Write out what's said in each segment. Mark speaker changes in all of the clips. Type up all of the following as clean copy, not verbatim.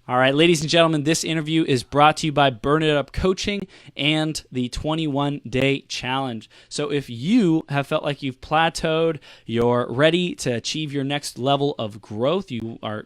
Speaker 1: All right, ladies and gentlemen, this interview is brought to you by Burn It Up Coaching and the 21-Day Challenge. So if you have felt like you've plateaued, you're ready to achieve your next level of growth, you're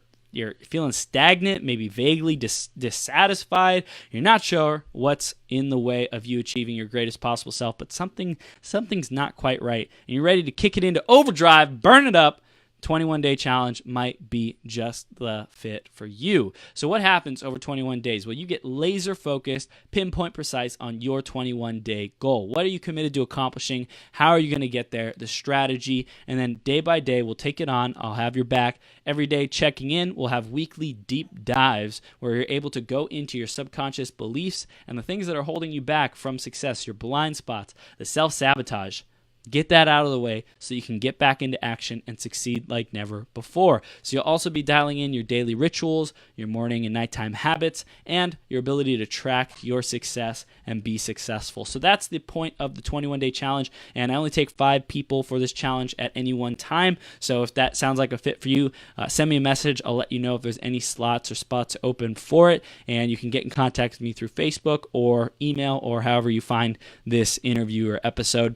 Speaker 1: feeling stagnant, maybe vaguely dissatisfied, you're not sure what's in the way of you achieving your greatest possible self, but something's not quite right, and you're ready to kick it into overdrive, burn it up, 21-Day Challenge might be just the fit for you. So what happens over 21 days? Well, you get laser focused, pinpoint precise on your 21-day goal. What are you committed to accomplishing? How are you going to get there? The strategy, and then day by day, we'll take it on. I'll have your back. Every day checking in, we'll have weekly deep dives where you're able to go into your subconscious beliefs and the things that are holding you back from success, your blind spots, the self-sabotage. Get that out of the way so you can get back into action and succeed like never before. So you'll also be dialing in your daily rituals, your morning and nighttime habits, and your ability to track your success and be successful. So that's the point of the 21-Day Challenge, and I only take 5 people for this challenge at any one time. So if that sounds like a fit for you, send me a message. I'll let you know if there's any slots or spots open for it, and you can get in contact with me through Facebook or email or however you find this interview or episode.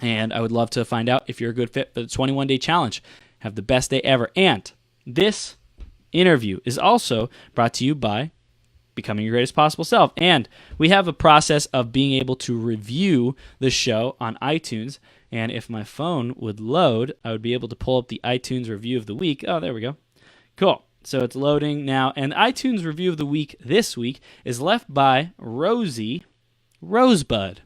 Speaker 1: And I would love to find out if you're a good fit for the 21-Day Challenge. Have the best day ever. And this interview is also brought to you by Becoming Your Greatest Possible Self. And we have a process of being able to review the show on iTunes. And if my phone would load, I would be able to pull up the iTunes review of the week. Oh, there we go. Cool. So it's loading now. And the iTunes review of the week this week is left by Rosie Rosebud.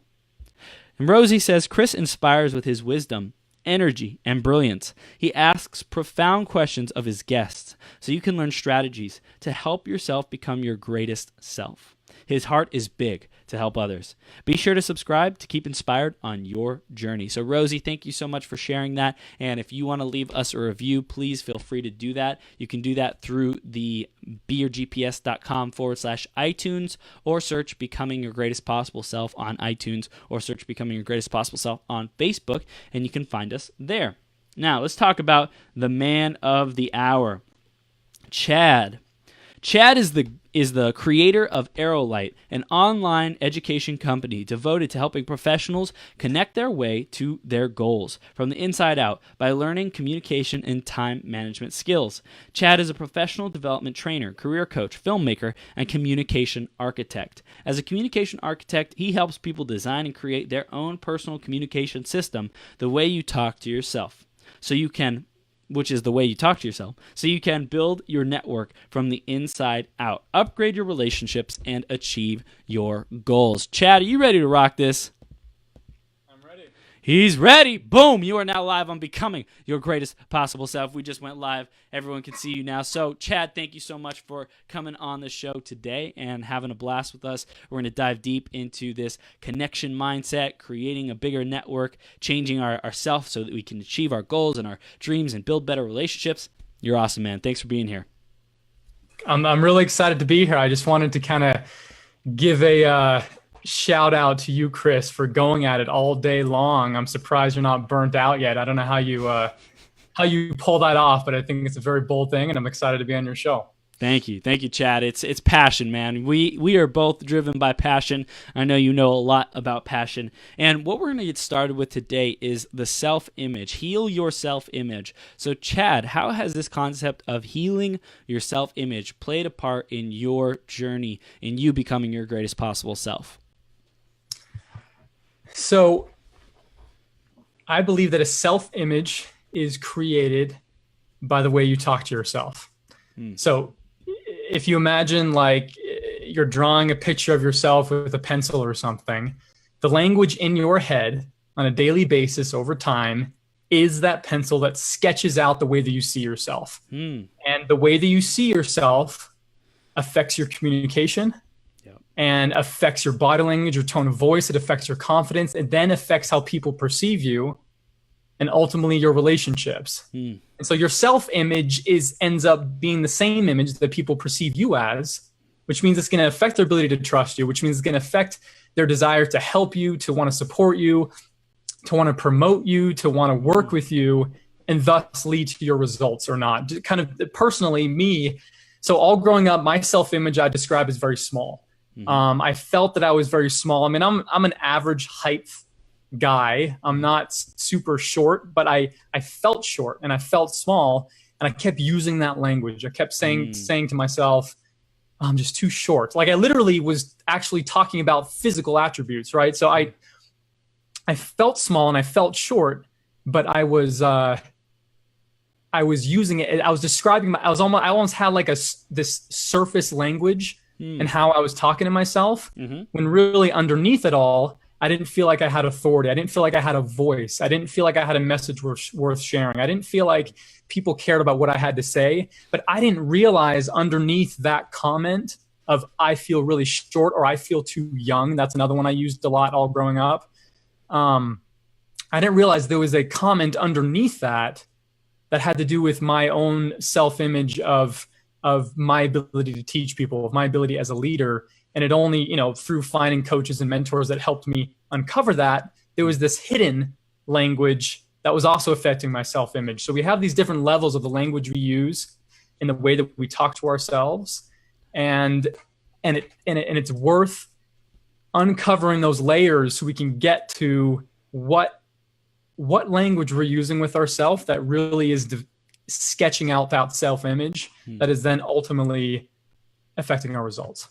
Speaker 1: And Rosie says, Chris inspires with his wisdom, energy, and brilliance. He asks profound questions of his guests so you can learn strategies to help yourself become your greatest self. His heart is big to help others. Be sure to subscribe to keep inspired on your journey. So Rosie, thank you so much for sharing that. And if you want to leave us a review, please feel free to do that. You can do that through the beyourgps.com/iTunes or search Becoming Your Greatest Possible Self on iTunes or search Becoming Your Greatest Possible Self on Facebook, and you can find us there. Now, let's talk about the man of the hour, Chad. Chad is the creator of ArrowLight, an online education company devoted to helping professionals connect their way to their goals from the inside out by learning communication and time management skills. Chad is a professional development trainer, career coach, filmmaker, and communication architect. As a communication architect, he helps people design and create their own personal communication system, the way you talk to yourself, which is the way you talk to yourself, so you can build your network from the inside out, upgrade your relationships, and achieve your goals. Chad, are you ready to rock this?
Speaker 2: I'm ready.
Speaker 1: He's ready. Boom. You are now live on Becoming Your Greatest Possible Self. We just went live. Everyone can see you now. So, Chad, thank you so much for coming on the show today and having a blast with us. We're going to dive deep into this connection mindset, creating a bigger network, changing ourself so that we can achieve our goals and our dreams and build better relationships. You're awesome, man. Thanks for being here.
Speaker 2: I'm really excited to be here. I just wanted to kind of give a shout out to you, Chris, for going at it all day long. I'm surprised you're not burnt out yet. I don't know how you pull that off, but I think it's a very bold thing, and I'm excited to be on your show.
Speaker 1: Thank you, Chad. It's passion, man. We are both driven by passion. I know you know a lot about passion. And what we're going to get started with today is the self-image. Heal your self-image. So, Chad, how has this concept of healing your self-image played a part in your journey, in you becoming your greatest possible self?
Speaker 2: So, I believe that a self-image is created by the way you talk to yourself. So if you imagine like you're drawing a picture of yourself with a pencil or something, the language in your head on a daily basis over time is that pencil that sketches out the way that you see yourself. And the way that you see yourself affects your communication and affects your body language, your tone of voice. It affects your confidence. It then affects how people perceive you and ultimately your relationships. And so your self-image ends up being the same image that people perceive you as, which means it's going to affect their ability to trust you, which means it's going to affect their desire to help you, to want to support you, to want to promote you, to want to work with you, and thus lead to your results or not. Just kind of personally, me, So all growing up, my self-image I describe as very small. I felt that I was very small. I mean, I'm an average height guy. I'm not super short, but I felt short and I felt small, and I kept using that language. I kept saying to myself, I'm just too short. Like I literally was actually talking about physical attributes, right? So I felt small and I felt short, but I was using it. I was describing I almost had like this surface language and how I was talking to myself, when really underneath it all, I didn't feel like I had authority. I didn't feel like I had a voice. I didn't feel like I had a message worth sharing. I didn't feel like people cared about what I had to say, but I didn't realize underneath that comment of I feel really short or I feel too young. That's another one I used a lot all growing up. I didn't realize there was a comment underneath that had to do with my own self-image of my ability to teach people, of my ability as a leader. And it only, through finding coaches and mentors that helped me uncover that, there was this hidden language that was also affecting my self-image. So we have these different levels of the language we use in the way that we talk to ourselves. And it's worth uncovering those layers so we can get to what language we're using with ourselves that really is sketching out that self-image that is then ultimately affecting our results.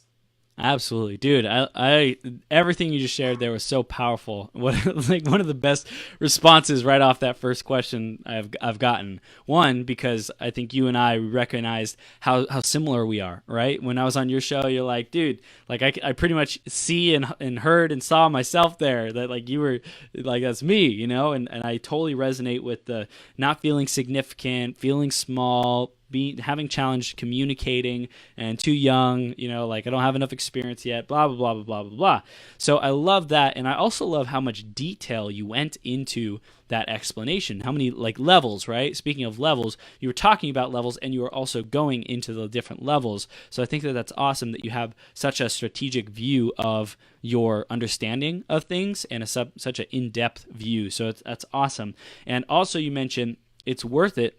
Speaker 1: Absolutely, dude. I everything you just shared there was so powerful. Like one of the best responses right off that first question I've gotten. One, because I think you and I recognized how similar we are, right? When I was on your show, you're like, dude, like I pretty much see and heard and saw myself there. That like you were like, that's me, and I totally resonate with the not feeling significant, feeling small, having challenge communicating, and too young, like I don't have enough experience yet, blah, blah, blah, blah, blah, blah, blah. So I love that. And I also love how much detail you went into that explanation, how many like levels, right? Speaking of levels, you were talking about levels and you were also going into the different levels. So I think that that's awesome that you have such a strategic view of your understanding of things and such an in-depth view. So that's awesome. And also you mentioned it's worth it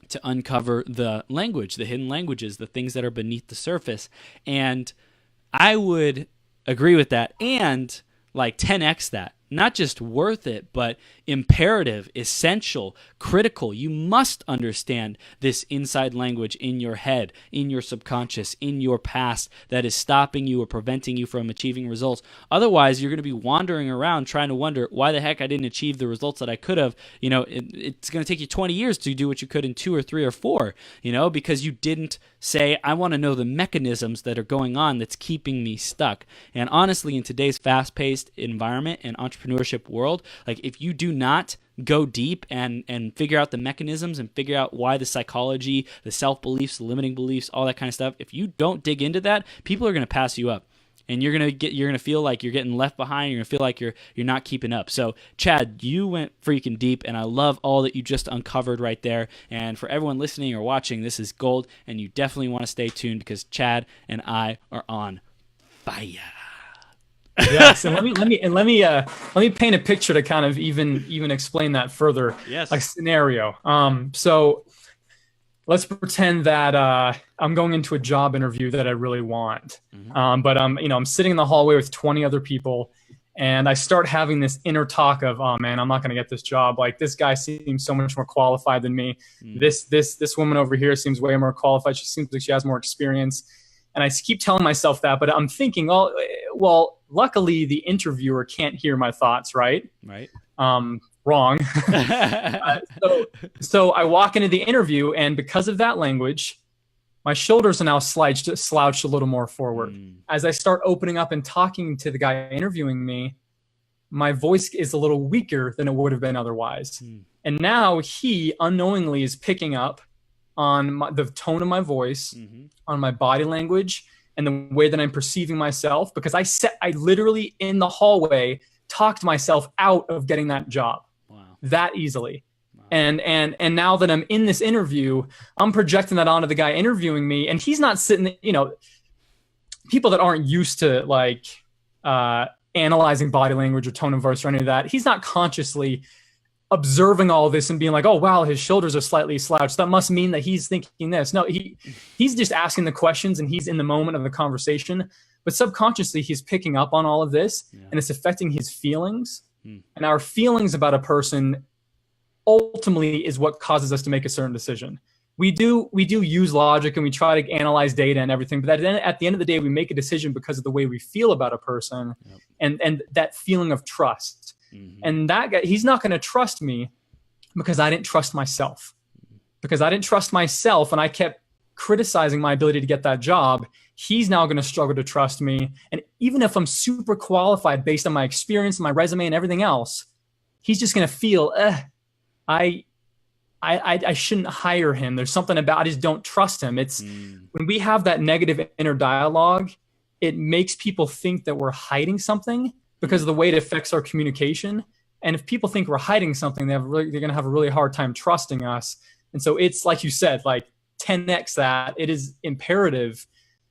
Speaker 1: to uncover the language, the hidden languages, the things that are beneath the surface. And I would agree with that and like 10x that. Not just worth it, but imperative, essential, critical. You must understand this inside language in your head, in your subconscious, in your past that is stopping you or preventing you from achieving results. Otherwise, you're going to be wandering around trying to wonder why the heck I didn't achieve the results that I could have. It's going to take you 20 years to do what you could in 2 or 3 or 4, because you didn't say, I want to know the mechanisms that are going on that's keeping me stuck. And honestly, in today's fast-paced environment and entrepreneurship world, like if you do not go deep and figure out the mechanisms and figure out why the psychology, the self-beliefs, the limiting beliefs, all that kind of stuff, if you don't dig into that, people are going to pass you up. And you're gonna feel like you're getting left behind. You're gonna feel like you're not keeping up. So, Chad, you went freaking deep, and I love all that you just uncovered right there. And for everyone listening or watching, this is gold, and you definitely want to stay tuned because Chad and I are on fire.
Speaker 2: Yes, and let me paint a picture to kind of even explain that further.
Speaker 1: Yes,
Speaker 2: like scenario. So let's pretend that I'm going into a job interview that I really want. But I'm sitting in the hallway with 20 other people, and I start having this inner talk of, oh man, I'm not going to get this job. Like this guy seems so much more qualified than me. This woman over here seems way more qualified. She seems like she has more experience. And I keep telling myself that, but I'm thinking, well, luckily the interviewer can't hear my thoughts, right?
Speaker 1: Right.
Speaker 2: Wrong. So I walk into the interview, and because of that language, my shoulders are now slouched a little more forward. As I start opening up and talking to the guy interviewing me, my voice is a little weaker than it would have been otherwise. And now he unknowingly is picking up on the tone of my voice, on my body language, and the way that I'm perceiving myself, because I literally in the hallway talked myself out of getting that job.
Speaker 1: Wow.
Speaker 2: That easily. Wow. And now that I'm in this interview, I'm projecting that onto the guy interviewing me, and he's not sitting, people that aren't used to like analyzing body language or tone of voice or any of that, he's not consciously observing all this and being like, oh, wow, his shoulders are slightly slouched. That must mean that he's thinking this. No, he's just asking the questions and he's in the moment of the conversation. But subconsciously, he's picking up on all of this and it's affecting his feelings. And our feelings about a person ultimately is what causes us to make a certain decision. We do use logic and we try to analyze data and everything, but at the end of the day, we make a decision because of the way we feel about a person and that feeling of trust. And that guy, he's not going to trust me because I didn't trust myself. Because I didn't trust myself and I kept criticizing my ability to get that job, he's now going to struggle to trust me. And even if I'm super qualified based on my experience, my resume and everything else, he's just going to feel, I shouldn't hire him. There's something about, I just don't trust him. It's when we have that negative inner dialogue, it makes people think that we're hiding something because of the way it affects our communication. And if people think we're hiding something, they're going to have a really hard time trusting us. And so it's like you said, like 10x that. It is imperative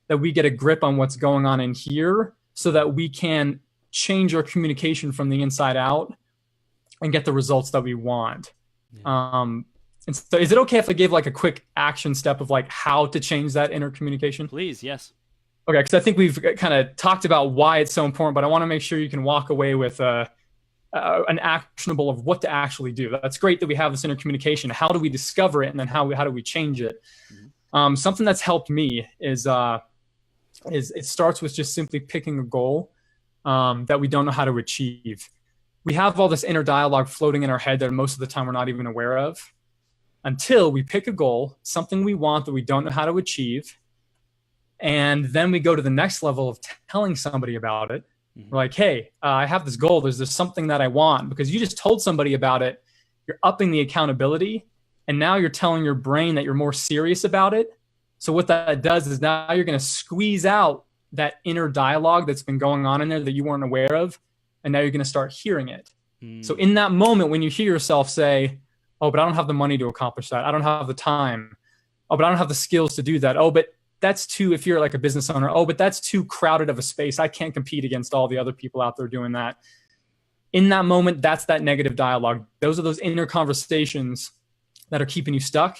Speaker 2: that we get a grip on what's going on in here so that we can change our communication from the inside out and get the results that we want. And so is it okay if I give like a quick action step of like how to change that inner communication?
Speaker 1: Please, yes.
Speaker 2: Okay, because I think we've kind of talked about why it's so important, but I want to make sure you can walk away with an actionable of what to actually do. That's great that we have this inner communication. How do we discover it, and then how do we change it? Something that's helped me is it starts with just simply picking a goal that we don't know how to achieve. We have all this inner dialogue floating in our head that most of the time we're not even aware of until we pick a goal, something we want that we don't know how to achieve. And then we go to the next level of telling somebody about it. We're like, hey, I have this goal. There's something that I want, because you just told somebody about it. You're upping the accountability. And now you're telling your brain that you're more serious about it. So what that does is now you're going to squeeze out that inner dialogue that's been going on in there that you weren't aware of. And now you're going to start hearing it. So in that moment, when you hear yourself say, oh, but I don't have the money to accomplish that. I don't have the time. Oh, but I don't have the skills to do that. Oh, but that's too, if you're like a business owner, oh, but that's too crowded of a space. I can't compete against all the other people out there doing that. In that moment, that's that negative dialogue. Those are those inner conversations that are keeping you stuck.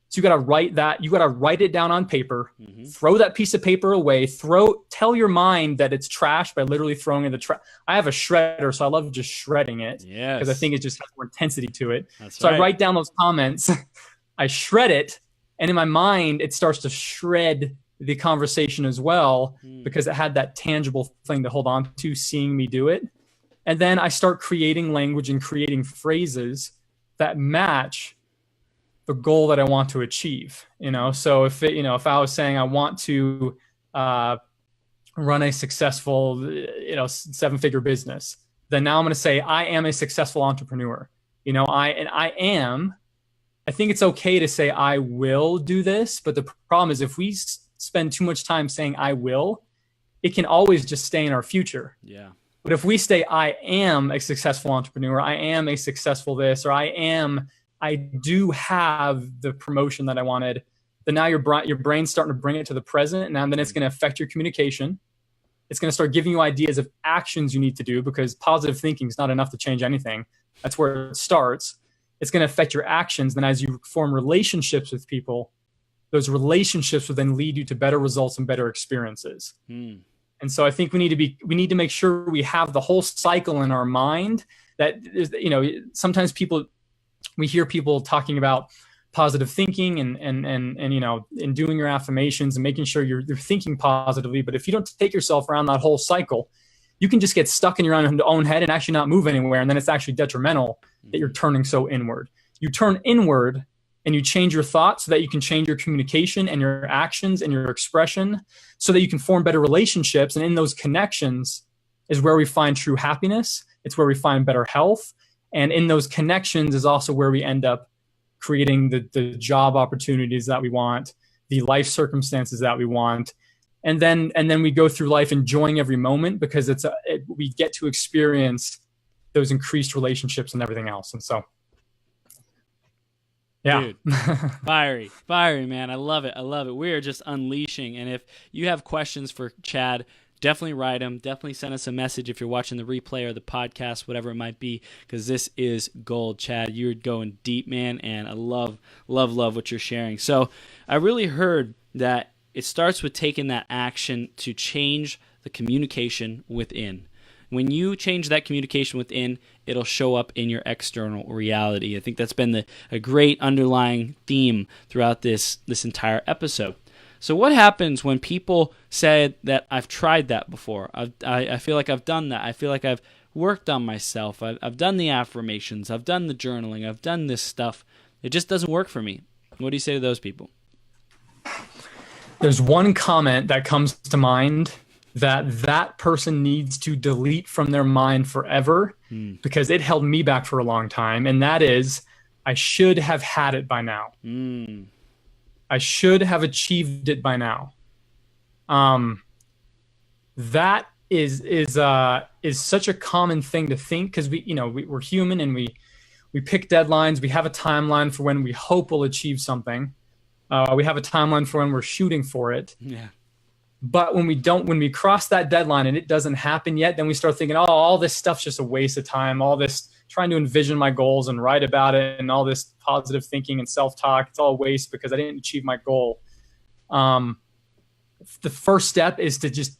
Speaker 2: So you got to write that. You got to write it down on paper, throw that piece of paper away, tell your mind that it's trash by literally throwing it in the trash. I have a shredder, so I love just shredding it because I think it just has more intensity to it. So I write down those comments, I shred it, and in my mind, it starts to shred the conversation as well because it had that tangible thing to hold on to, seeing me do it. And then I start creating language and creating phrases that match the goal that I want to achieve. So if I was saying I want to run a successful, 7-figure business, then now I'm going to say I am a successful entrepreneur. I think it's okay to say I will do this, but the problem is if we spend too much time saying I will, it can always just stay in our future. Yeah. But if we say I am a successful entrepreneur, I am a successful this, or I do have the promotion that I wanted, then now your brain's starting to bring it to the present, and then it's going to affect your communication. It's going to start giving you ideas of actions you need to do, because positive thinking is not enough to change anything. That's where it starts. It's going to affect your actions. Then as you form relationships with people, those relationships will then lead you to better results and better experiences. And so I think we need to make sure we have the whole cycle in our mind. That sometimes we hear people talking about positive thinking and doing your affirmations and making sure you're thinking positively. But if you don't take yourself around that whole cycle, you can just get stuck in your own head and actually not move anywhere. And then it's actually detrimental that you're turning so inward. You turn inward and you change your thoughts so that you can change your communication and your actions and your expression so that you can form better relationships. And in those connections is where we find true happiness. It's where we find better health. And in those connections is also where we end up creating the job opportunities that we want, the life circumstances that we want. And then we go through life enjoying every moment because we get to experience those increased relationships and everything else. And so, yeah.
Speaker 1: Dude, fiery, man. I love it. We are just unleashing. And if you have questions for Chad, definitely write them. Definitely send us a message if you're watching the replay or the podcast, whatever it might be, because this is gold, Chad. You're going deep, man, and I love what you're sharing. So I really heard that it starts with taking that action to change the communication within. When you change that communication within, it'll show up in your external reality. I think that's been a great underlying theme throughout this entire episode. So what happens when people say that I've tried that before? I feel like I've done that. I feel like I've worked on myself. I've done the affirmations. I've done the journaling. I've done this stuff. It just doesn't work for me. What do you say to those people?
Speaker 2: There's one comment that comes to mind that person needs to delete from their mind forever because it held me back for a long time. And that is, I should have had it by now. I should have achieved it by now. That is such a common thing to think because we're human and we pick deadlines. We have a timeline for when we hope we'll achieve something. We have a timeline for when we're shooting for it.
Speaker 1: Yeah.
Speaker 2: But when we cross that deadline and it doesn't happen yet, then we start thinking, oh, all this stuff's just a waste of time. All this trying to envision my goals and write about it and all this positive thinking and self-talk, it's all a waste because I didn't achieve my goal. The first step is to just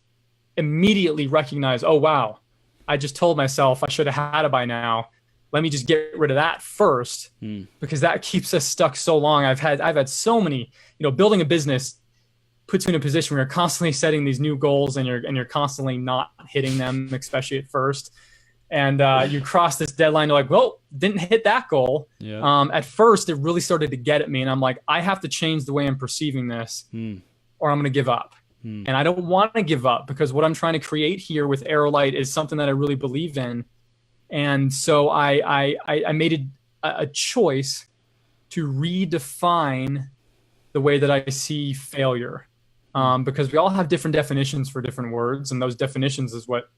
Speaker 2: immediately recognize, oh, wow, I just told myself I should have had it by now. Let me just get rid of that first because that keeps us stuck so long. I've had so many, building a business puts you in a position where you're constantly setting these new goals and you're constantly not hitting them, especially at first. And you cross this deadline, you're like, well, didn't hit that goal. Yeah. At first, it really started to get at me. And I'm like, I have to change the way I'm perceiving this or I'm going to give up. And I don't want to give up because what I'm trying to create here with ArrowLight is something that I really believe in. And so I made a choice to redefine the way that I see failure. Because we all have different definitions for different words, and those definitions is what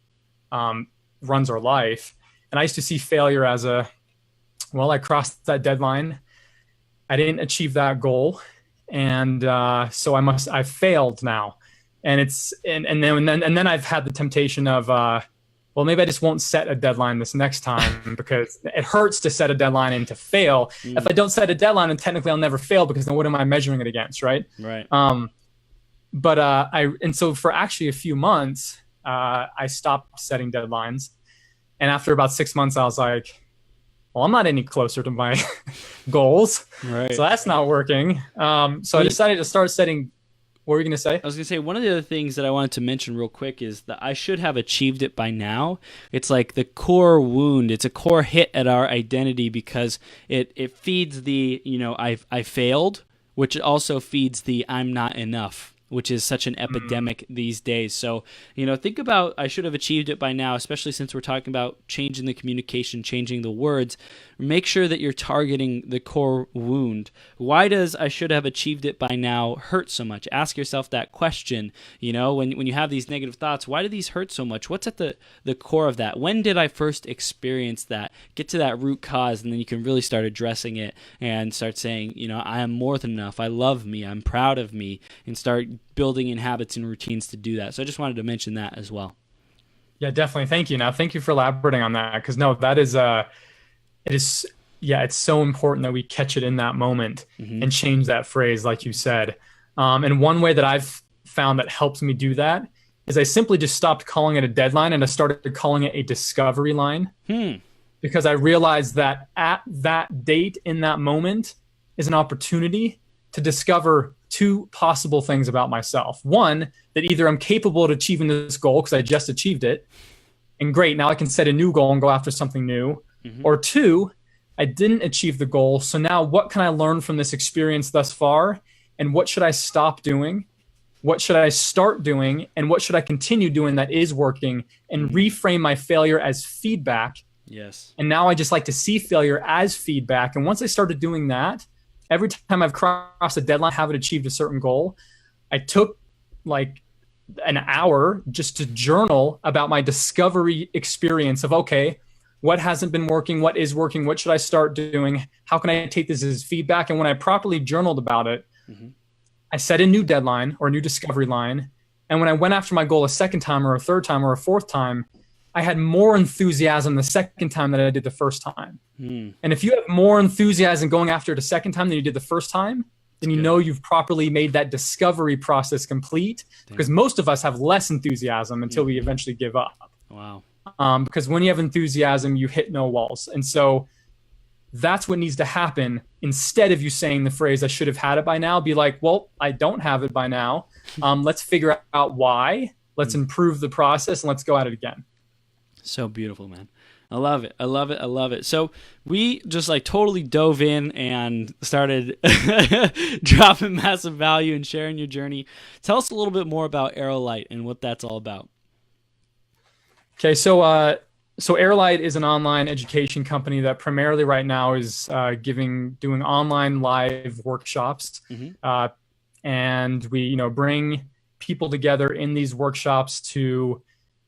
Speaker 2: runs our life. And I used to see failure as I crossed that deadline. I didn't achieve that goal. And so I failed now. And then I've had the temptation of, maybe I just won't set a deadline this next time because it hurts to set a deadline and to fail. If I don't set a deadline, then technically I'll never fail because then what am I measuring it against, right?
Speaker 1: Right.
Speaker 2: So for actually a few months, I stopped setting deadlines. And after about 6 months, I was like, well, I'm not any closer to my goals. Right. So that's not working. I decided to start setting. What were you going to say?
Speaker 1: I was going to say, one of the other things that I wanted to mention real quick is that I should have achieved it by now. It's like the core wound. It's a core hit at our identity because it feeds the, I failed, which also feeds the I'm not enough, which is such an epidemic these days. So, think about I should have achieved it by now, especially since we're talking about changing the communication, changing the words. Make sure that you're targeting the core wound. Why does I should have achieved it by now hurt so much? Ask yourself that question. When you have these negative thoughts, why do these hurt so much? What's at the core of that? When did I first experience that? Get to that root cause, and then you can really start addressing it and start saying, I am more than enough. I love me. I'm proud of me, and start building in habits and routines to do that. So I just wanted to mention that as well.
Speaker 2: Yeah, definitely. Thank you. Now, thank you for elaborating on that because that is it's so important that we catch it in that moment and change that phrase, like you said. And one way that I've found that helps me do that is I simply just stopped calling it a deadline and I started calling it a discovery line because I realized that at that date in that moment is an opportunity to discover two possible things about myself. One, that either I'm capable of achieving this goal because I just achieved it, and great, now I can set a new goal and go after something new. Or two, I didn't achieve the goal, so now what can I learn from this experience thus far, and what should I stop doing? What should I start doing? And what should I continue doing that is working, and reframe my failure as feedback?
Speaker 1: Yes.
Speaker 2: And now I just like to see failure as feedback. And once I started doing that, every time I've crossed a deadline, haven't achieved a certain goal, I took like an hour just to journal about my discovery experience of, okay, what hasn't been working? What is working? What should I start doing? How can I take this as feedback? And when I properly journaled about it, I set a new deadline or a new discovery line. And when I went after my goal a second time or a third time or a fourth time, I had more enthusiasm the second time than I did the first time. And if you have more enthusiasm going after it a second time than you did the first time, then you know you've properly made that discovery process complete. Because most of us have less enthusiasm until we eventually give up.
Speaker 1: Wow.
Speaker 2: Because when you have enthusiasm, you hit no walls. And so that's what needs to happen. Instead of you saying the phrase, I should have had it by now, be like, well, I don't have it by now. Let's figure out why. Let's improve the process and let's go at it again.
Speaker 1: So beautiful, man. I love it. I love it. I love it. So we just like totally dove in and started dropping massive value and sharing your journey. Tell us a little bit more about ArrowLight and what that's all about.
Speaker 2: Okay. So ArrowLight is an online education company that primarily right now is doing online live workshops. And we, bring people together in these workshops to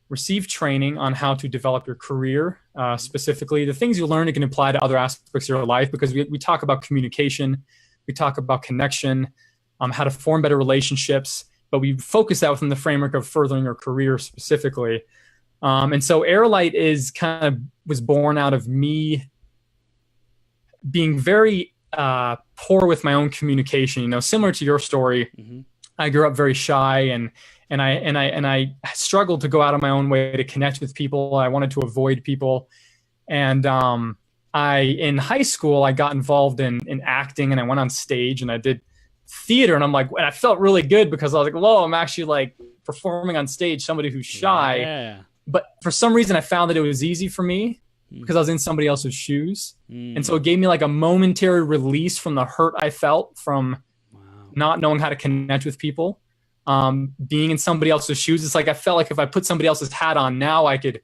Speaker 2: receive training on how to develop your career. Specifically, the things you learn, you can apply to other aspects of your life, because we talk about communication, we talk about connection, how to form better relationships, but we focus that within the framework of furthering your career specifically. And so ArrowLight was born out of me being very poor with my own communication. Similar to your story, I grew up very shy and I struggled to go out of my own way to connect with people. I wanted to avoid people. And in high school, I got involved in acting, and I went on stage and I did theater. And I felt really good because I was like, whoa, I'm actually like performing on stage, somebody who's shy.
Speaker 1: Yeah.
Speaker 2: But for some reason, I found that it was easy for me because I was in somebody else's shoes. And so it gave me like a momentary release from the hurt I felt from not knowing how to connect with people. Being in somebody else's shoes, it's like I felt like if I put somebody else's hat on, now I could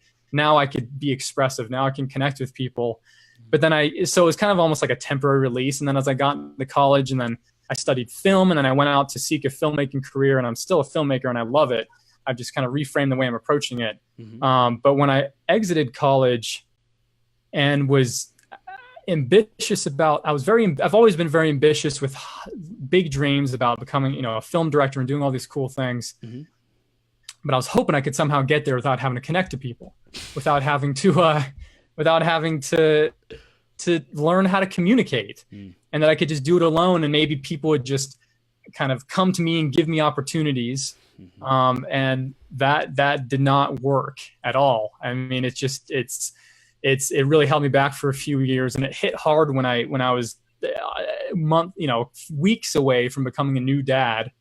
Speaker 2: be expressive. Now I can connect with people. But then so it was kind of almost like a temporary release. And then as I got into college, and then I studied film, and then I went out to seek a filmmaking career, and I'm still a filmmaker and I love it. I've just kind of reframed the way I'm approaching it. But when I exited college and was ambitious I've always been very ambitious with big dreams about becoming, a film director and doing all these cool things. But I was hoping I could somehow get there without having to connect to people, without having to learn how to communicate, and that I could just do it alone. And maybe people would just kind of come to me and give me opportunities. And that did not work at all. I mean, it really held me back for a few years, and it hit hard when I was weeks away from becoming a new dad.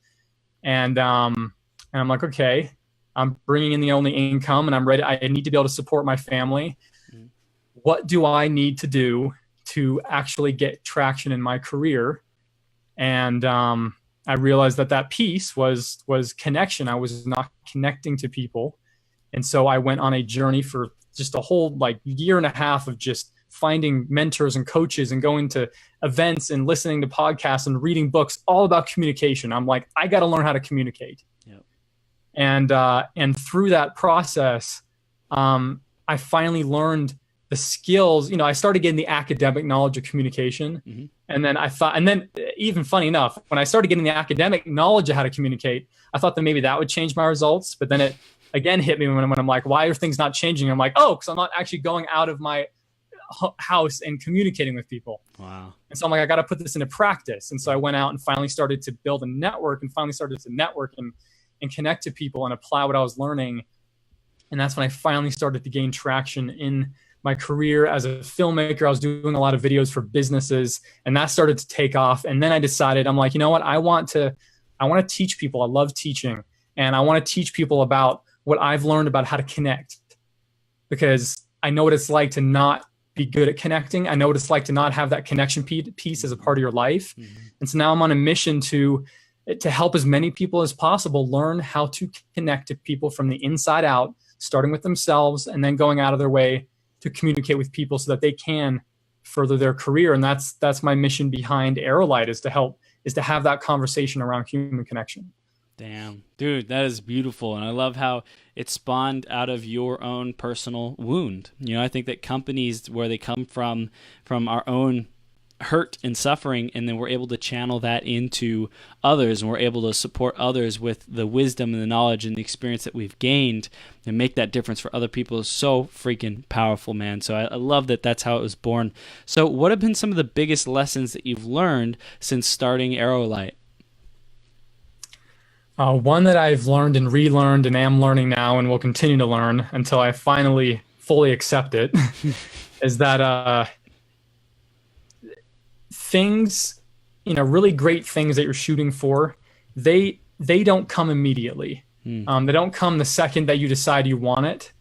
Speaker 2: And I'm like, okay, I'm bringing in the only income and I'm ready. I need to be able to support my family. What do I need to do to actually get traction in my career? And, I realized that piece was connection. I was not connecting to people. And so I went on a journey for just a whole year and a half of just finding mentors and coaches and going to events and listening to podcasts and reading books all about communication. I'm like, I got to learn how to communicate. Yep. And through that process, I finally learned the skills. I started getting the academic knowledge of communication. And then even funny enough, when I started getting the academic knowledge of how to communicate, I thought that maybe that would change my results. But then it again hit me when I'm like, why are things not changing? I'm like, oh, because I'm not actually going out of my house and communicating with people. Wow. And so I'm like, I got to put this into practice. And so I went out and finally started to build a network, and connect to people and apply what I was learning. And that's when I finally started to gain traction in my career as a filmmaker. I was doing a lot of videos for businesses, and that started to take off. And then I decided, I'm like, you know what? I want to teach people. I love teaching, and I want to teach people about what I've learned about how to connect, because I know what it's like to not be good at connecting. I know what it's like to not have that connection piece as a part of your life. And so now I'm on a mission to help as many people as possible learn how to connect to people from the inside out, starting with themselves and then going out of their way to communicate with people so that they can further their career. And that's my mission behind ArrowLight, is to have that conversation around human connection.
Speaker 1: Damn, dude, that is beautiful. And I love how it spawned out of your own personal wound. I think that companies, where they come from our own hurt and suffering, and then we're able to channel that into others, and we're able to support others with the wisdom and the knowledge and the experience that we've gained and make that difference for other people is so freaking powerful, man. So I love that that's how it was born. So what have been some of the biggest lessons that you've learned since starting ArrowLight?
Speaker 2: One that I've learned and relearned and am learning now and will continue to learn until I finally fully accept it is that things, really great things that you're shooting for, they don't come immediately. They don't come the second that you decide you want it.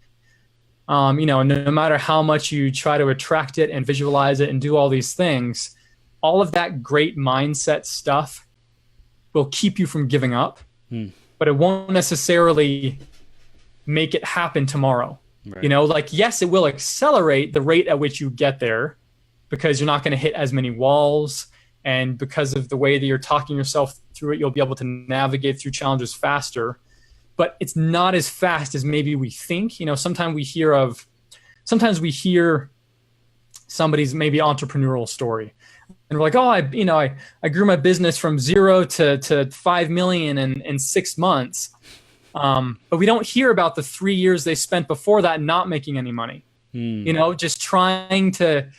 Speaker 2: No matter how much you try to attract it and visualize it and do all these things, all of that great mindset stuff will keep you from giving up, but it won't necessarily make it happen tomorrow. Right. Yes, it will accelerate the rate at which you get there, because you're not going to hit as many walls, and because of the way that you're talking yourself through it, you'll be able to navigate through challenges faster. But it's not as fast as maybe we think. Sometimes we hear somebody's maybe entrepreneurial story, and we're like, oh, I grew my business from 0 to 5 million in 6 months. But we don't hear about the 3 years they spent before that not making any money. Just trying to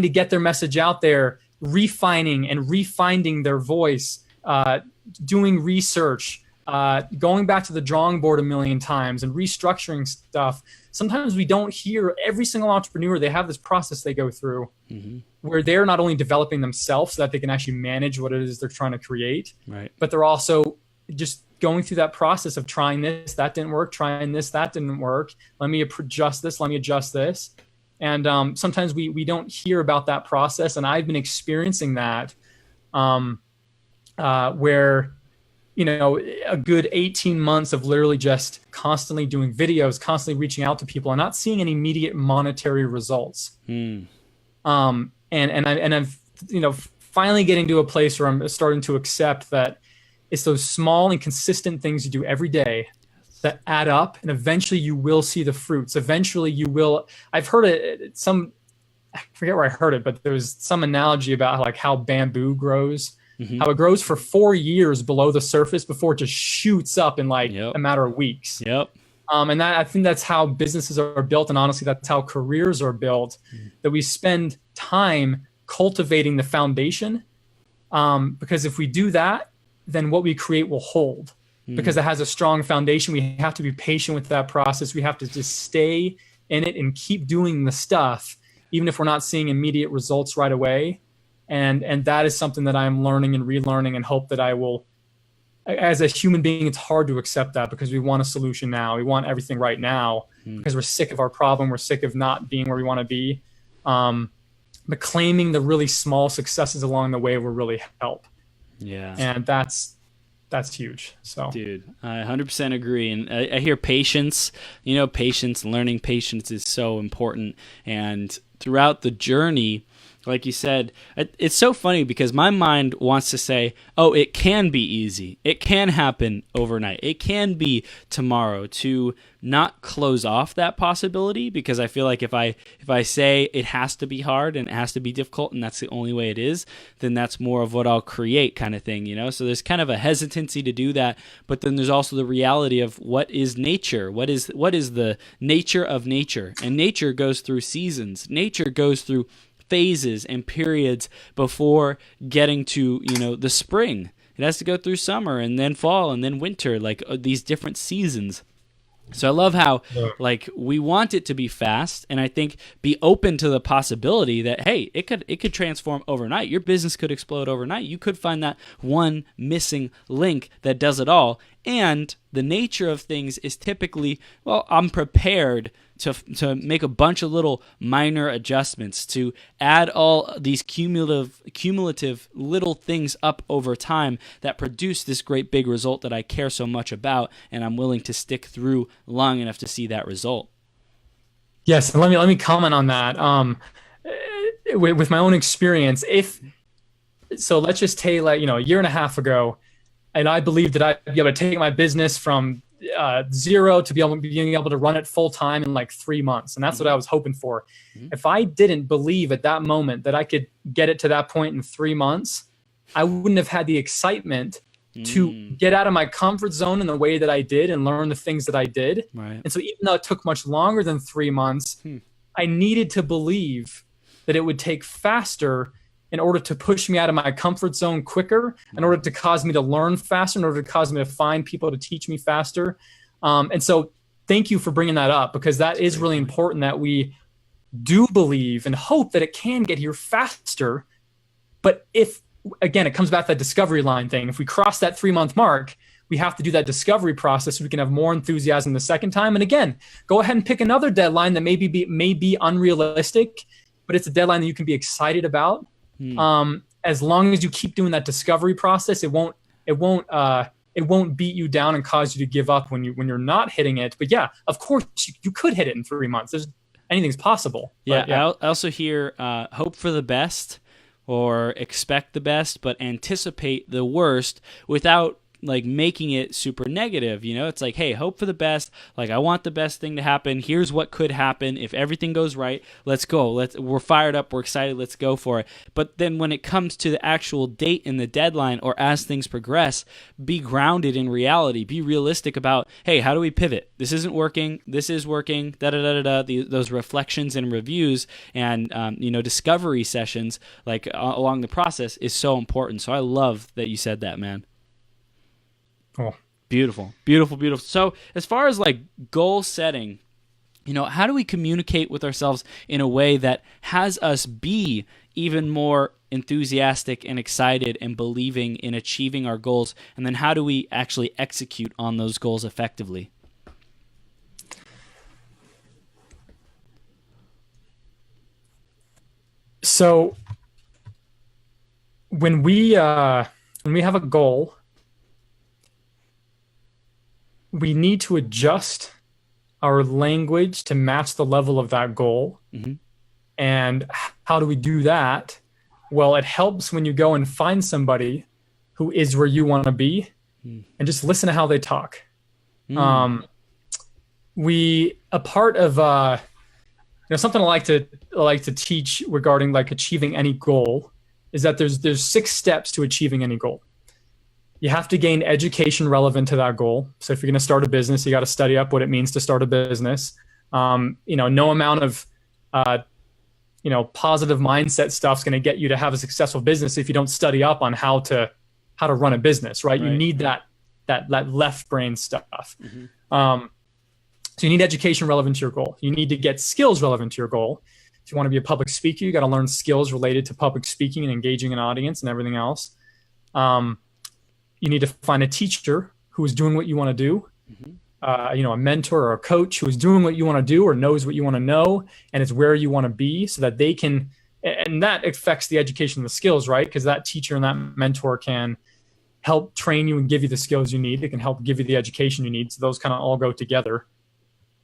Speaker 2: get their message out there, refining and refinding their voice, doing research, going back to the drawing board a million times and restructuring stuff. Sometimes we don't hear every single entrepreneur. They have this process they go through where they're not only developing themselves so that they can actually manage what it is they're trying to create, right, but they're also just going through that process of trying this, that didn't work, trying this, that didn't work. Let me adjust this. Let me adjust this. And sometimes we don't hear about that process. And I've been experiencing that where, a good 18 months of literally just constantly doing videos, constantly reaching out to people and not seeing any immediate monetary results. And I've, finally getting to a place where I'm starting to accept that it's those small and consistent things you do every day that add up, and eventually you will see the fruits. Eventually you will. I've heard it. I forget where I heard it, but there was some analogy about how bamboo grows, how it grows for 4 years below the surface before it just shoots up in a matter of weeks. And I think that's how businesses are built, and honestly, that's how careers are built. That we spend time cultivating the foundation, because if we do that, then what we create will hold, because it has a strong foundation. We have to be patient with that process. We have to just stay in it and keep doing the stuff, even if we're not seeing immediate results right away. And that is something that I'm learning and relearning, and hope that I will. As a human being, it's hard to accept that because we want a solution now. We want everything right now because we're sick of our problem. We're sick of not being where we want to be. But claiming the really small successes along the way will really help. Yeah. And that's huge. So, dude,
Speaker 1: I 100% agree. And I hear patience, learning patience is so important. And throughout the journey, like you said, it's so funny because my mind wants to say, oh, it can be easy. It can happen overnight. It can be tomorrow, to not close off that possibility, because I feel like if I say it has to be hard and it has to be difficult and that's the only way it is, then that's more of what I'll create, kind of thing, So there's kind of a hesitancy to do that, but then there's also the reality of what is nature? What is the nature of nature? And nature goes through seasons. Nature goes through phases and periods before getting to the spring. It has to go through summer and then fall and then winter, these different seasons. So I love how we want it to be fast, and I think be open to the possibility that, hey, it could transform overnight. Your business could explode overnight. You could find that one missing link that does it all. And the nature of things is typically, well, I'm prepared to make a bunch of little minor adjustments, to add all these cumulative little things up over time that produce this great big result that I care so much about, and I'm willing to stick through long enough to see that result.
Speaker 2: Yes, and let me comment on that. With my own experience, let's just take a year and a half ago, and I believed that I'd be able to take my business from zero to being able to run it full time in like 3 months. And that's what I was hoping for. If I didn't believe at that moment that I could get it to that point in 3 months, I wouldn't have had the excitement to get out of my comfort zone in the way that I did and learn the things that I did.
Speaker 1: Right.
Speaker 2: And so even though it took much longer than 3 months, I needed to believe that it would take faster in order to push me out of my comfort zone quicker, in order to cause me to learn faster, in order to cause me to find people to teach me faster. And so thank you for bringing that up, because that is really important, that we do believe and hope that it can get here faster. But if, again, it comes back to that discovery line thing. If we cross that 3 month mark, we have to do that discovery process so we can have more enthusiasm the second time. And again, go ahead and pick another deadline that may be unrealistic, but it's a deadline that you can be excited about. As long as you keep doing that discovery process, it won't beat you down and cause you to give up when you're not hitting it. But yeah, of course you could hit it in 3 months. Anything's possible.
Speaker 1: Yeah, I also hear hope for the best, or expect the best, but anticipate the worst without like making it super negative. You know, it's like, hey, hope for the best. Like, I want the best thing to happen. Here's what could happen if everything goes right. Let's go. We're fired up. We're excited. Let's go for it. But then when it comes to the actual date and the deadline, or as things progress, be grounded in reality. Be realistic about, hey, how do we pivot? This isn't working. This is working. Those reflections and reviews and discovery sessions like along the process is so important. So I love that you said that, man.
Speaker 2: Oh,
Speaker 1: beautiful. So as far as like goal setting, how do we communicate with ourselves in a way that has us be even more enthusiastic and excited and believing in achieving our goals? And then how do we actually execute on those goals effectively?
Speaker 2: So when we have a goal, we need to adjust our language to match the level of that goal. And how do we do that? Well, it helps when you go and find somebody who is where you want to be and just listen to how they talk. A part of something I like to teach regarding like achieving any goal is that there's 6 steps to achieving any goal. You have to gain education relevant to that goal. So if you're going to start a business, you got to study up what it means to start a business. No amount of, positive mindset stuff is going to get you to have a successful business if you don't study up on how to run a business, right? You need that left brain stuff. So you need education relevant to your goal. You need to get skills relevant to your goal. If you want to be a public speaker, you got to learn skills related to public speaking and engaging an audience and everything else. You need to find a teacher who is doing what you want to do, a mentor or a coach who is doing what you want to do or knows what you want to know and is where you want to be, so that they can, and that affects the education and the skills, right? Because that teacher and that mentor can help train you and give you the skills you need. It can help give you the education you need. So those kind of all go together.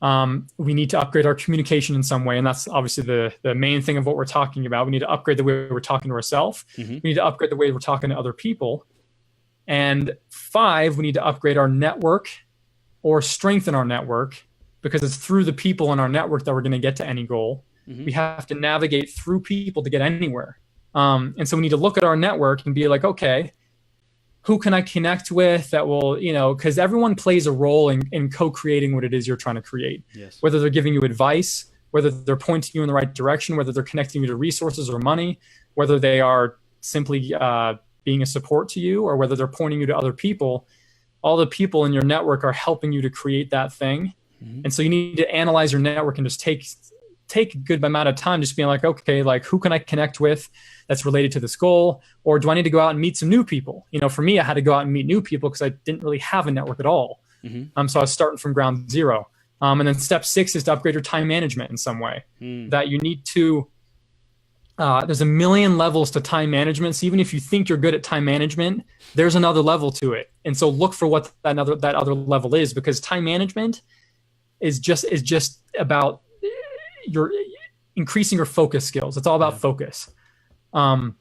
Speaker 2: We need to upgrade our communication in some way. And that's obviously the main thing of what we're talking about. We need to upgrade the way we're talking to ourselves. We need to upgrade the way we're talking to other people. And 5, we need to upgrade our network or strengthen our network, because it's through the people in our network that we're going to get to any goal. We have to navigate through people to get anywhere. And so we need to look at our network and be like, okay, who can I connect with that will, because everyone plays a role in co-creating what it is you're trying to create.
Speaker 1: Yes.
Speaker 2: Whether they're giving you advice, whether they're pointing you in the right direction, whether they're connecting you to resources or money, whether they are simply being a support to you, or whether they're pointing you to other people. All the people in your network are helping you to create that thing. And so you need to analyze your network and just take a good amount of time just being like, okay, like who can I connect with that's related to this goal? Or do I need to go out and meet some new people? For me, I had to go out and meet new people because I didn't really have a network at all. So I was starting from ground zero. And then step 6 is to upgrade your time management in some way. That you need to, there's a million levels to time management. So even if you think you're good at time management, there's another level to it. And so look for what that other level is, because time management is just about your increasing your focus skills. It's all about focus. When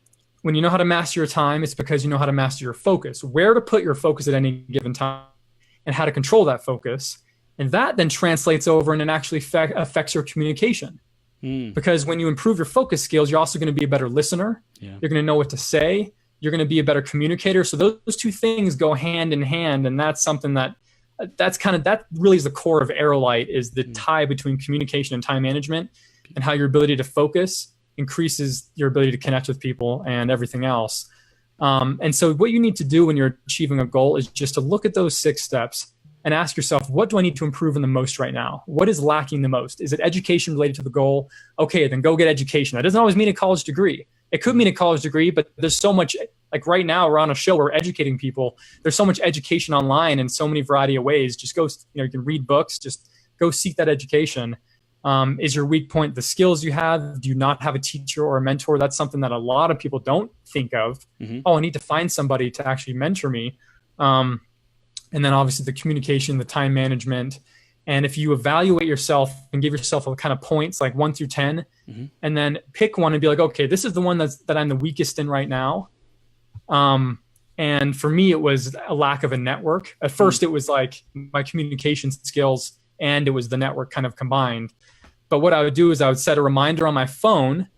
Speaker 2: you know how to master your time, it's because you know how to master your focus, where to put your focus at any given time. and how to control that focus. And that then translates over and it actually affects your communication. Because when you improve your focus skills, you're also going to be a better listener. Yeah. You're going to know what to say. You're going to be a better communicator. So those two things go hand in hand. And that's something that really is the core of ArrowLight, is the tie between communication and time management, and how your ability to focus increases your ability to connect with people and everything else. And so what you need to do when you're achieving a goal is just to look at those 6 steps and ask yourself, what do I need to improve in the most right now? What is lacking the most? Is it education related to the goal? Okay, then go get education. That doesn't always mean a college degree. It could mean a college degree, but there's so much, like right now we're on a show, we're educating people. There's so much education online in so many variety of ways. Just go, you can read books, just go seek that education. Is your weak point the skills you have? Do you not have a teacher or a mentor? That's something that a lot of people don't think of. Oh, I need to find somebody to actually mentor me. And then obviously the communication, the time management. And if you evaluate yourself and give yourself a kind of points like 1 through 10, and then pick one and be like, okay, this is the one that I'm the weakest in right now. And for me, it was a lack of a network. At first, it was like my communication skills and it was the network kind of combined. But what I would do is I would set a reminder on my phone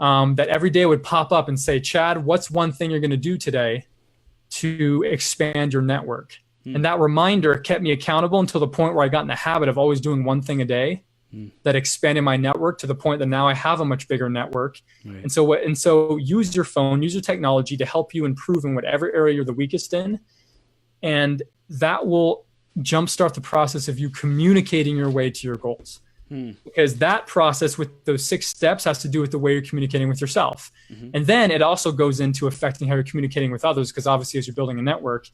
Speaker 2: that every day would pop up and say, Chad, what's one thing you're going to do today to expand your network? And that reminder kept me accountable until the point where I got in the habit of always doing one thing a day that expanded my network to the point that now I have a much bigger network. Right. And so use your phone, use your technology to help you improve in whatever area you're the weakest in. And that will jumpstart the process of you communicating your way to your goals. Because that process with those 6 steps has to do with the way you're communicating with yourself. And then it also goes into affecting how you're communicating with others, because obviously as you're building a network,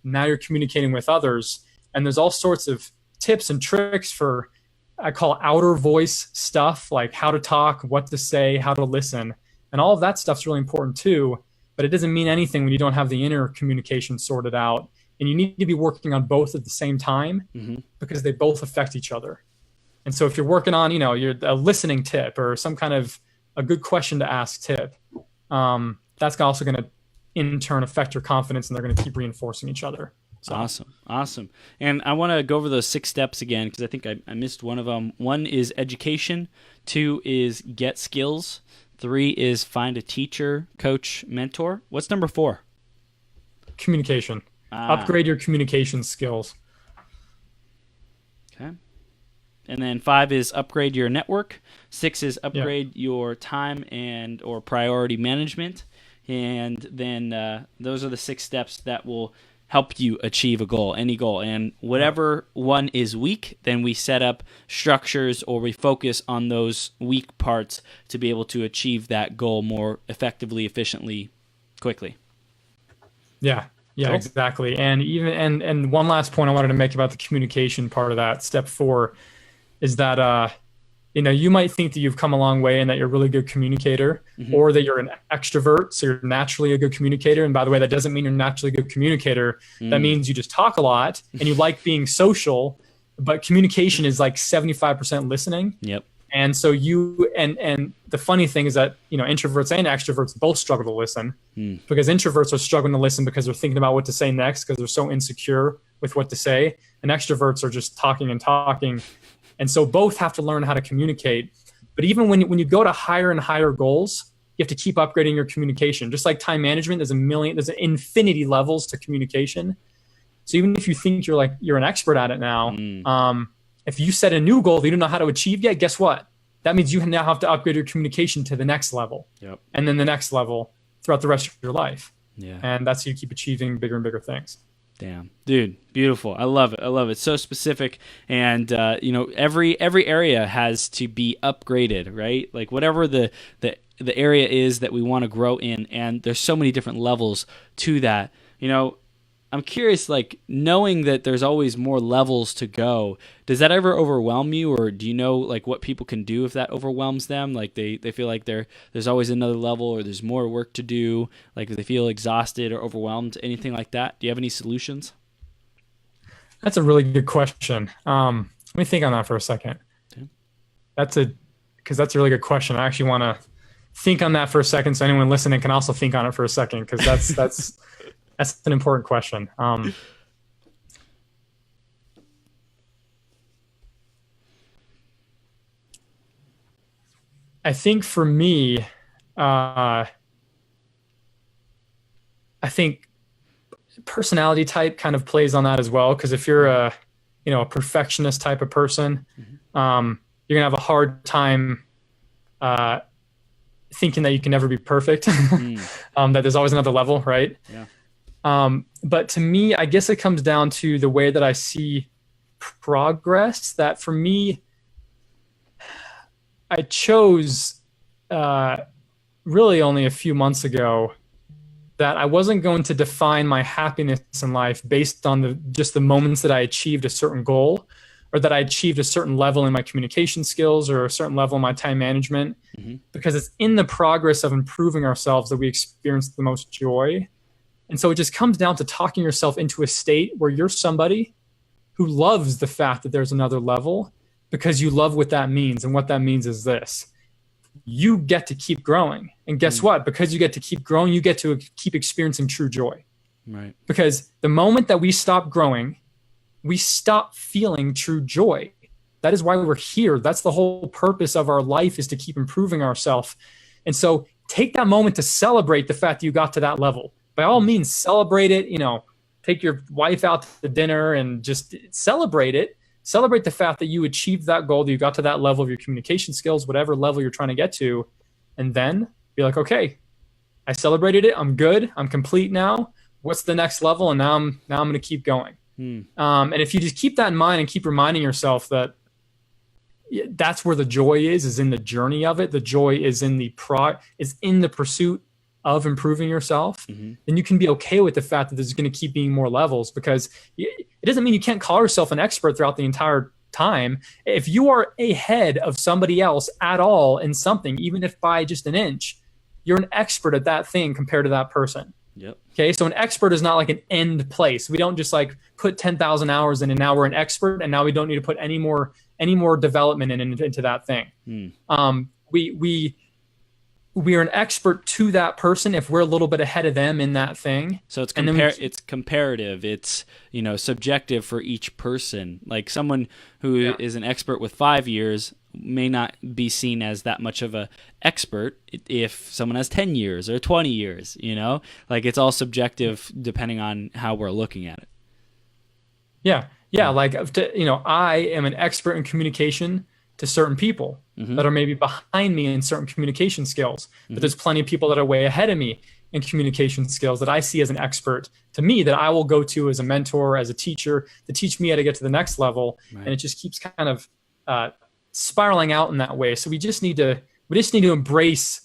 Speaker 2: now you're communicating with others. And there's all sorts of tips and tricks for, I call outer voice stuff, like how to talk, what to say, how to listen. And all of that stuff's really important too, but it doesn't mean anything when you don't have the inner communication sorted out. And you need to be working on both at the same time because they both affect each other. And so if you're working on, you're a listening tip or some kind of a good question to ask tip, that's also going to in turn affect your confidence, and they're going to keep reinforcing each other. So. Awesome. And I want to go over those 6 steps again, because I think I missed one of them. 1 is education. 2 is get skills. 3 is find a teacher, coach, mentor. What's number 4? Communication. Upgrade your communication skills. Okay. And then 5 is upgrade your network. 6 is upgrade your time and or priority management. And then those are the 6 steps that will help you achieve a goal, any goal. And whatever one is weak, then we set up structures or we focus on those weak parts to be able to achieve that goal more effectively, efficiently, quickly. Yeah, cool. Exactly. And and one last point I wanted to make about the communication part of that, step 4, is that you might think that you've come a long way and that you're a really good communicator, or that you're an extrovert, so you're naturally a good communicator. And by the way, that doesn't mean you're naturally a good communicator. That means you just talk a lot and you like being social, but communication is like 75% listening. Yep. And so and the funny thing is that, introverts and extroverts both struggle to listen, because introverts are struggling to listen because they're thinking about what to say next because they're so insecure with what to say. And extroverts are just talking and talking. And so both have to learn how to communicate. But even when you go to higher and higher goals, you have to keep upgrading your communication. Just like time management, there's an infinity levels to communication. So even if you think you're an expert at it now, if you set a new goal that you don't know how to achieve yet, guess what? That means you now have to upgrade your communication to the next level. Yep. And then the next level throughout the rest of your life. Yeah. And that's how you keep achieving bigger and bigger things. Damn, dude, beautiful. I love it. So specific. And, every area has to be upgraded, right? Like whatever the area is that we want to grow in. And there's so many different levels to that. I'm curious, like knowing that there's always more levels to go, does that ever overwhelm you? Or do you know like what people can do if that overwhelms them? Like they feel like there's always another level or there's more work to do, like if they feel exhausted or overwhelmed, anything like that? Do you have any solutions? That's a really good question. Let me think on that for a second. Okay. Because that's a really good question. I actually want to think on that for a second so anyone listening can also think on it for a second, because that's an important question. I think for me, I think personality type kind of plays on that as well. Because if you're a perfectionist type of person, you're gonna have a hard time thinking that you can never be perfect. That there's always another level, right?
Speaker 1: Yeah.
Speaker 2: But to me, I guess it comes down to the way that I see progress. That for me, I chose really only a few months ago that I wasn't going to define my happiness in life based on just the moments that I achieved a certain goal, or that I achieved a certain level in my communication skills or a certain level in my time management, because it's in the progress of improving ourselves that we experience the most joy. And so it just comes down to talking yourself into a state where you're somebody who loves the fact that there's another level, because you love what that means. And what that means is this: you get to keep growing. And guess what? Because you get to keep growing, you get to keep experiencing true joy.
Speaker 1: Right.
Speaker 2: Because the moment that we stop growing, we stop feeling true joy. That is why we're here. That's the whole purpose of our life, is to keep improving ourselves. And so take that moment to celebrate the fact that you got to that level. By all means, celebrate it. Take your wife out to dinner and just celebrate it. Celebrate the fact that you achieved that goal, that you got to that level of your communication skills, whatever level you're trying to get to. And then be like, okay, I celebrated it. I'm good. I'm complete now. What's the next level? And now I'm going to keep going. And if you just keep that in mind and keep reminding yourself that that's where the joy is in the journey of it. The joy is in the pursuit of improving yourself. Then you can be okay with the fact that there's going to keep being more levels, because it doesn't mean you can't call yourself an expert throughout the entire time. If you are ahead of somebody else at all in something, even if by just an inch, you're an expert at that thing compared to that person.
Speaker 1: Yep.
Speaker 2: Okay. So an expert is not like an end place. We don't just like put 10,000 hours in and now we're an expert and now we don't need to put any more development into that thing. We are an expert to that person if we're a little bit ahead of them in that thing.
Speaker 1: So it's comparative. It's subjective for each person. Like someone who is an expert with 5 years may not be seen as that much of a expert if someone has 10 years or 20 years. Like it's all subjective depending on how we're looking at it.
Speaker 2: Yeah. Like I am an expert in communication to certain people that are maybe behind me in certain communication skills. But there's plenty of people that are way ahead of me in communication skills that I see as an expert to me, that I will go to as a mentor, as a teacher, to teach me how to get to the next level. Right. And it just keeps kind of spiraling out in that way. So we just need to embrace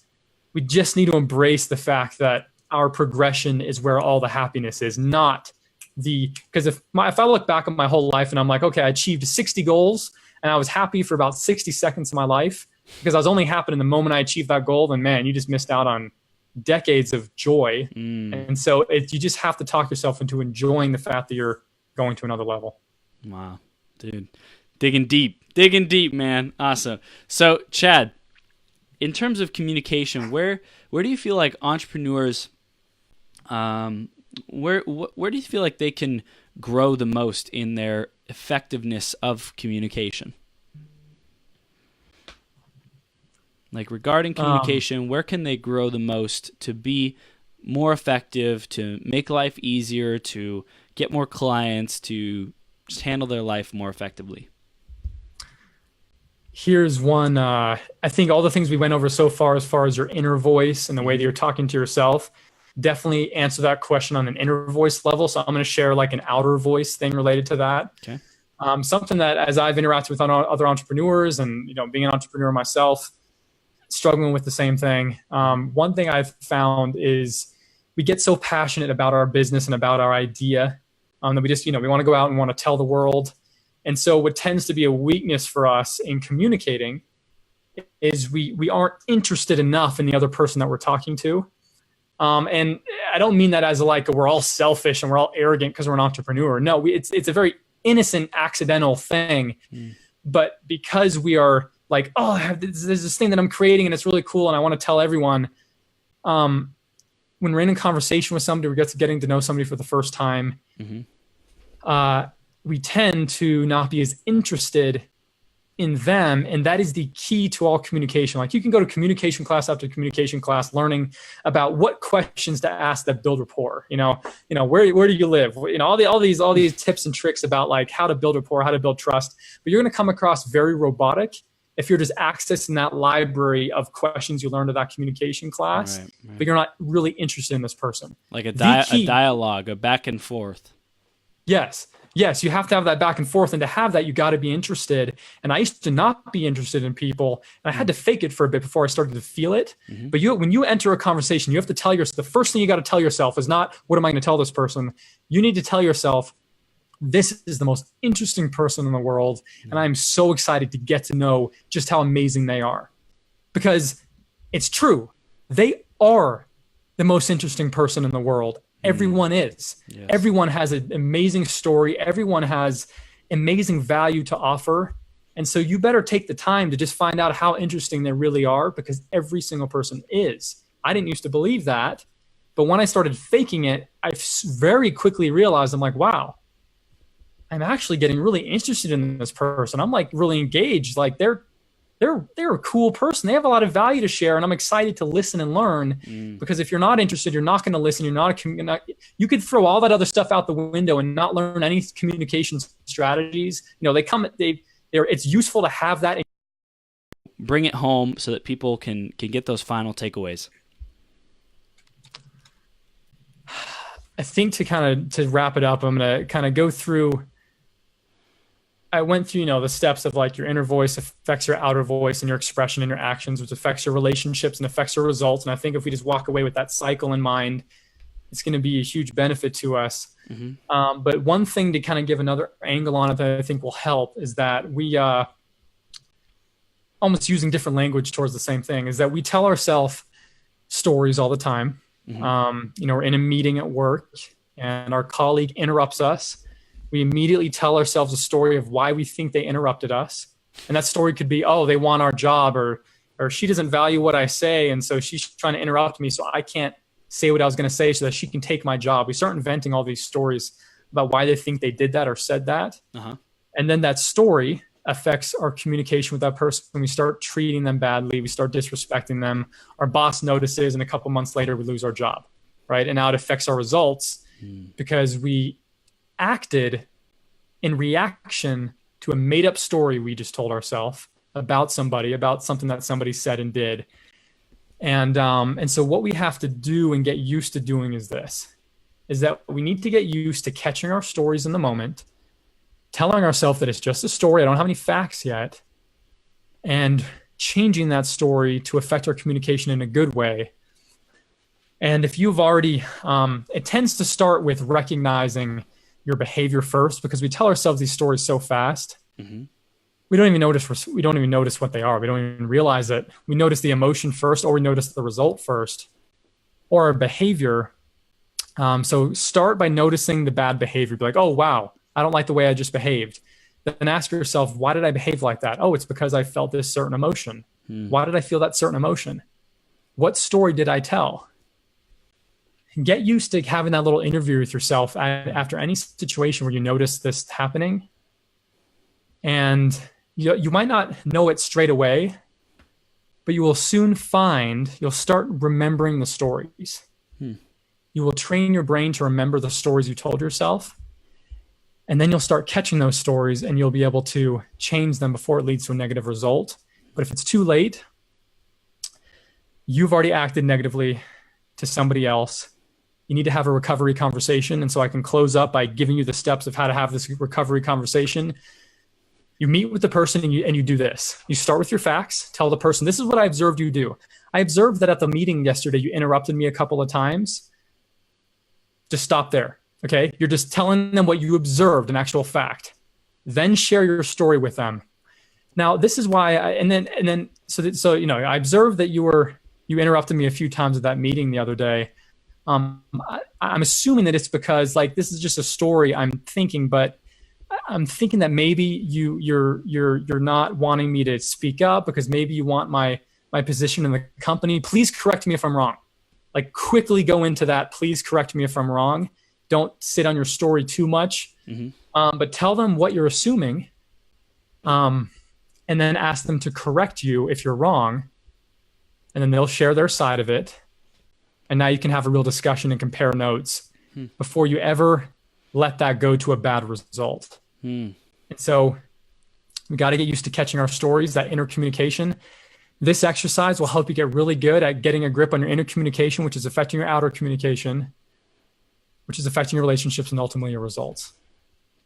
Speaker 2: the fact that our progression is where all the happiness is, not because if I look back at my whole life and I'm like, okay, I achieved 60 goals and I was happy for about 60 seconds of my life because I was only happy in the moment I achieved that goal, then man, you just missed out on decades of joy. And so you just have to talk yourself into enjoying the fact that you're going to another level.
Speaker 1: Wow, dude. Digging deep, man. Awesome. So Chad, in terms of communication, where do you feel like entrepreneurs, where do you feel like they can grow the most in their effectiveness of communication? Like regarding communication, where can they grow the most to be more effective, to make life easier, to get more clients, to just handle their life more effectively?
Speaker 2: Here's one. I think all the things we went over so far as your inner voice and the way that you're talking to yourself, definitely answer that question on an inner voice level. So I'm going to share like an outer voice thing related to that.
Speaker 1: Okay.
Speaker 2: Something that as I've interacted with other entrepreneurs and, being an entrepreneur myself, struggling with the same thing. One thing I've found is we get so passionate about our business and about our idea that we just, we want to go out and want to tell the world. And so what tends to be a weakness for us in communicating is we aren't interested enough in the other person that we're talking to. And I don't mean that as like we're all selfish and we're all arrogant because we're an entrepreneur. No, it's a very innocent, accidental thing. But because we are like, oh, there's this thing that I'm creating and it's really cool and I want to tell everyone. When we're in a conversation with somebody, we're getting to know somebody for the first time, we tend to not be as interested in them. And that is the key to all communication. Like you can go to communication class after communication class, learning about what questions to ask that build rapport. Where do you live? All these tips and tricks about like how to build rapport, how to build trust. But you're going to come across very robotic if you're just accessing that library of questions you learned at that communication class, right. But you're not really interested in this person.
Speaker 1: Like a dialogue, a back and forth.
Speaker 2: Yes, you have to have that back and forth. And to have that, you got to be interested. And I used to not be interested in people. And I had to fake it for a bit before I started to feel it. Mm-hmm. But when you enter a conversation, you have to tell yourself, the first thing you got to tell yourself is not, what am I going to tell this person? You need to tell yourself, this is the most interesting person in the world. And I'm so excited to get to know just how amazing they are. Because it's true. They are the most interesting person in the world. Everyone is. Yes. Everyone has an amazing story. Everyone has amazing value to offer. And so you better take the time to just find out how interesting they really are, because every single person is. I didn't used to believe that. But when I started faking it, I very quickly realized, I'm like, wow, I'm actually getting really interested in this person. I'm like really engaged. Like they're a cool person. They have a lot of value to share, and I'm excited to listen and learn. Because if you're not interested, you're not going to listen. You could throw all that other stuff out the window and not learn any communication strategies. It's useful to have that.
Speaker 1: Bring it home so that people can get those final takeaways.
Speaker 2: I think to wrap it up, I'm going to kind of go through. I went through, the steps of like your inner voice affects your outer voice and your expression and your actions, which affects your relationships and affects your results. And I think if we just walk away with that cycle in mind, it's going to be a huge benefit to us. Mm-hmm. But one thing to kind of give another angle on it that I think will help is that we, almost using different language towards the same thing, is that we tell ourselves stories all the time. Mm-hmm. We're in a meeting at work and our colleague interrupts us. We immediately tell ourselves a story of why we think they interrupted us. And that story could be, oh, they want our job, or she doesn't value what I say, and so she's trying to interrupt me so I can't say what I was going to say so that she can take my job. We start inventing all these stories about why they think they did that or said that. Uh-huh. And then that story affects our communication with that person. When we start treating them badly, we start disrespecting them, our boss notices, and a couple months later we lose our job, right? And now it affects our results because we acted in reaction to a made-up story we just told ourselves about somebody, about something that somebody said and did. And so what we have to do and get used to doing is that we need to get used to catching our stories in the moment, telling ourselves that it's just a story, I don't have any facts yet, and changing that story to affect our communication in a good way. And if you've already, it tends to start with recognizing your behavior first, because we tell ourselves these stories so fast. Mm-hmm. We don't even notice what they are. We don't even realize it. We notice the emotion first, or we notice the result first, or our behavior. So start by noticing the bad behavior. Be like, oh, wow, I don't like the way I just behaved. Then ask yourself, why did I behave like that? Oh, it's because I felt this certain emotion. Why did I feel that certain emotion? What story did I tell? Get used to having that little interview with yourself after any situation where you notice this happening. And you might not know it straight away, but you will soon you'll start remembering the stories. You will train your brain to remember the stories you told yourself. And then you'll start catching those stories and you'll be able to change them before it leads to a negative result. But if it's too late, you've already acted negatively to somebody else. You need to have a recovery conversation. And so I can close up by giving you the steps of how to have this recovery conversation. You meet with the person and you do this. You start with your facts, tell the person, this is what I observed you do. I observed that at the meeting yesterday, you interrupted me a couple of times. Just stop there, okay? You're just telling them what you observed, an actual fact. Then share your story with them. Now, this is why, I observed that you interrupted me a few times at that meeting the other day. I'm assuming that it's because this is just a story I'm thinking, but I'm thinking that maybe you're not wanting me to speak up because maybe you want my position in the company. Please correct me if I'm wrong. Quickly go into that. Please correct me if I'm wrong. Don't sit on your story too much, but tell them what you're assuming. And and then ask them to correct you if you're wrong. And then they'll share their side of it. And now you can have a real discussion and compare notes before you ever let that go to a bad result. And so we got to get used to catching our stories, that inner communication. This exercise will help you get really good at getting a grip on your inner communication, which is affecting your outer communication, which is affecting your relationships and ultimately your results.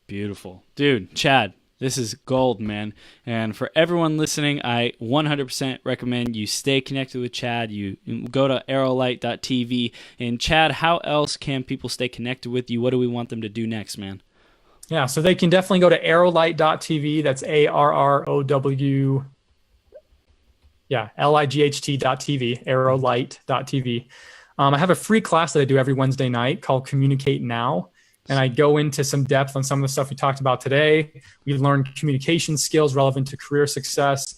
Speaker 1: Beautiful. Dude, Chad, this is gold, man. And for everyone listening, I 100% recommend you stay connected with Chad. You go to ArrowLight.tv. And Chad, how else can people stay connected with you? What do we want them to do next, man?
Speaker 2: Yeah, so they can definitely go to ArrowLight.tv. That's ARROW. Yeah, LIGHT.tv, ArrowLight.tv. I have a free class that I do every Wednesday night called Communicate Now. And I go into some depth on some of the stuff we talked about today. We learn communication skills relevant to career success.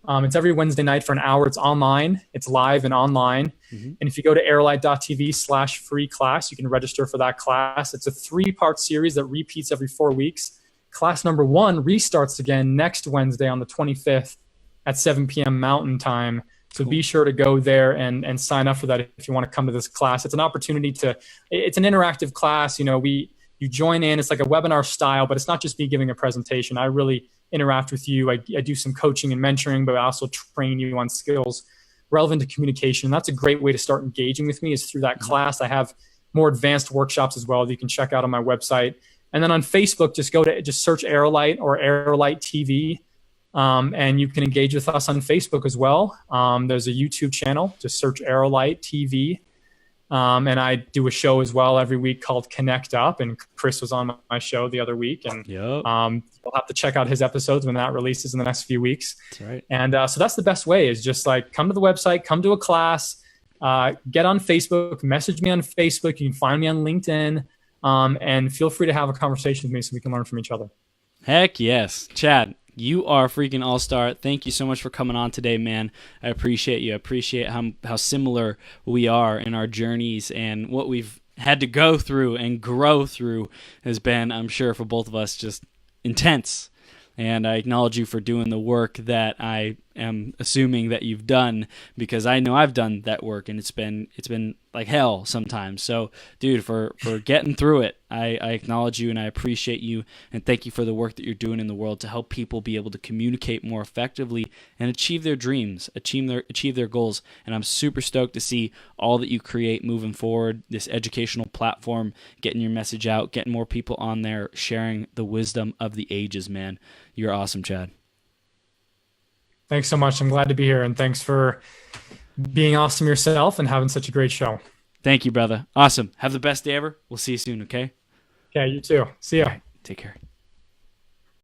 Speaker 2: It's every Wednesday night for an hour. It's online. It's live and online. And if you go to ArrowLight.tv/free class, you can register for that class. It's a 3-part series that repeats every 4 weeks. Class number 1 restarts again next Wednesday on the 25th at 7 p.m. Mountain Time. So be sure to go there and sign up for that if you want to come to this class. It's an opportunity it's an interactive class. You know, you join in, it's like a webinar style, but it's not just me giving a presentation. I really interact with you. I do some coaching and mentoring, but I also train you on skills relevant to communication. That's a great way to start engaging with me is through that class. I have more advanced workshops as well that you can check out on my website. And then on Facebook, just search ArrowLight or ArrowLight TV. And you can engage with us on Facebook as well. There's a YouTube channel. Just search ArrowLight TV. And I do a show as well every week called Connect Up. And Chris was on my show the other week. And you'll have to check out his episodes when that releases in the next few weeks.
Speaker 1: That's right.
Speaker 2: And so that's the best way is just like come to the website, come to a class, get on Facebook, message me on Facebook. You can find me on LinkedIn. And feel free to have a conversation with me so we can learn from each other.
Speaker 1: Heck yes. Chad, you are a freaking all-star. Thank you so much for coming on today, man. I appreciate you. I appreciate how similar we are in our journeys, and what we've had to go through and grow through has been, I'm sure, for both of us, just intense. And I acknowledge you for doing the work that I am assuming that you've done, because I know I've done that work, and it's been like hell sometimes. So, dude, for getting through it, I acknowledge you and I appreciate you, and thank you for the work that you're doing in the world to help people be able to communicate more effectively and achieve their dreams, achieve their goals. And I'm super stoked to see all that you create moving forward, this educational platform, getting your message out, getting more people on there, sharing the wisdom of the ages, man. You're awesome, Chad.
Speaker 2: Thanks so much. I'm glad to be here, and thanks for being awesome yourself and having such a great show.
Speaker 1: Thank you, brother. Awesome. Have the best day ever. We'll see you soon, okay?
Speaker 2: Okay, you too. See ya.
Speaker 1: All right, take care.